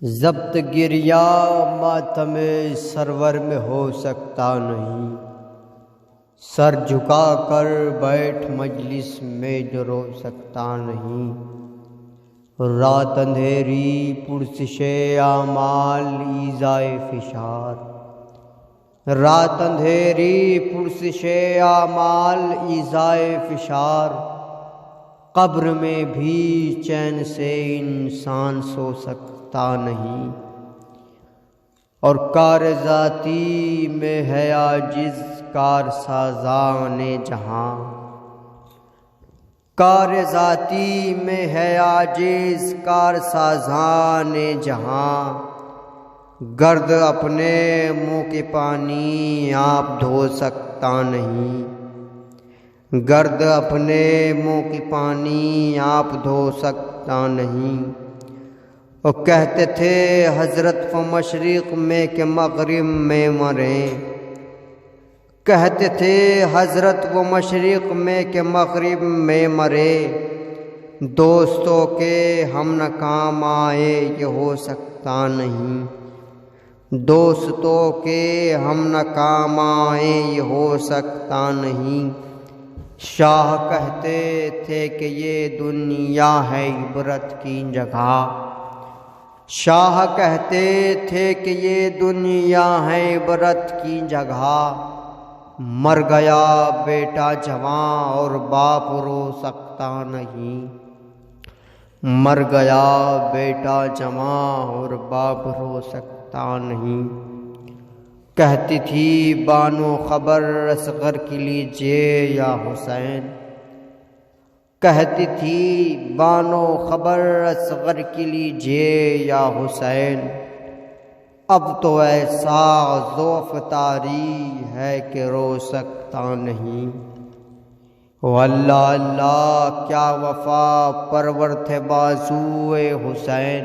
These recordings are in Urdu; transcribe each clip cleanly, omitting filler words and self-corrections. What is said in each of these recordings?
ضبط گریا ماتم سرور میں ہو سکتا نہیں، سر جھکا کر بیٹھ مجلس میں جو رو سکتا نہیں۔ رات اندھیری پرسش اعمال ایذائے فشار، رات اندھیری پرسش اعمال ایذائے فشار، قبر میں بھی چین سے انسان سو سکتا نہیں۔ اور کار ذاتی میں ہے عاجز کار سازان جہاں، کار ذاتی میں ہے عاجز کار سازان جہاں، گرد اپنے منہ کے پانی آپ دھو سکتا نہیں، گرد اپنے منہ کی پانی آپ دھو سکتا نہیں۔ وہ کہتے تھے حضرت و مشرق میں کہ مغرب میں مریں، کہتے تھے حضرت و مشرق میں کہ مغرب میں مرے، دوستوں کے ہم نہ کام آئے یہ ہو سکتا نہیں، دوستوں کے ہم نہ کام آئے یہ ہو سکتا نہیں۔ شاہ کہتے تھے کہ یہ دنیا ہے عبرت کی جگہ، شاہ کہتے تھے کہ یہ دنیا ہے عبرت کی جگہ، مر گیا بیٹا جوان اور باپ رو سکتا نہیں، مر گیا بیٹا جوان اور باپ رو سکتا نہیں۔ کہتی تھی بانو خبر اصغر کی لیجیے یا حسین، کہتی تھی بانو خبر اصغر کی لیجیے یا حسین، اب تو ایسا ضعف طاری ہے کہ رو سکتا نہیں۔ واللہ اللہ کیا وفا پرور تھے بازوئے حسین،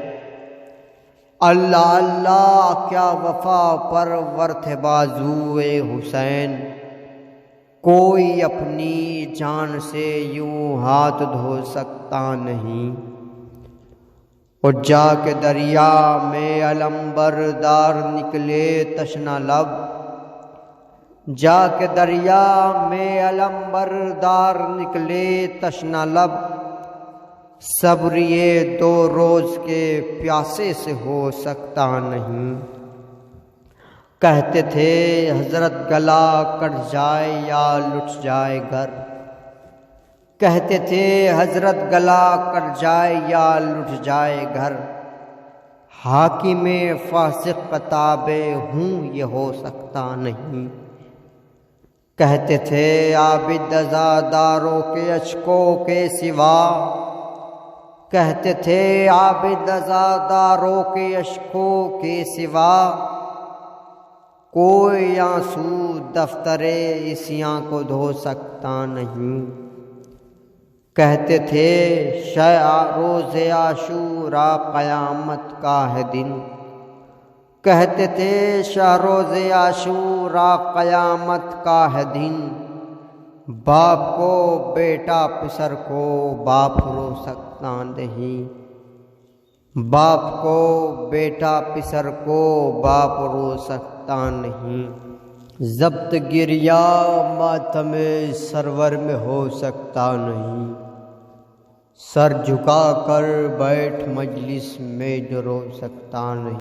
اللہ اللہ کیا وفا پرور تھے بازوئے حسین، کوئی اپنی جان سے یوں ہاتھ دھو سکتا نہیں۔ اور جا کے دریا میں علم بردار نکلے تشنہ لب، جا کے دریا میں علم بردار نکلے تشنہ لب، صبر یہ 2 روز کے پیاسے سے ہو سکتا نہیں۔ کہتے تھے حضرت گلا کٹ جائے یا لٹ جائے گھر، کہتے تھے حضرت گلا کٹ جائے یا لٹ جائے گھر، حاکم فاسق کتابیں ہوں یہ ہو سکتا نہیں۔ کہتے تھے عابد عزاداروں کے اشکوں کے سوا، کہتے تھے عابد عزاداروں کے اشکوں کے سوا، کوئی آنسو دفتر عصیاں کو دھو سکتا نہیں۔ کہتے تھے روز عاشورا قیامت کا ہے دن، کہتے تھے روز عاشورا قیامت کا ہے دن، باپ کو بیٹا پسر کو باپ رو سکتا نہیں، باپ کو بیٹا پسر کو باپ رو سکتا نہیں۔ ضبط گریا ماتم سرور میں ہو سکتا نہیں، سر جھکا کر بیٹھ مجلس میں جو رو سکتا نہیں۔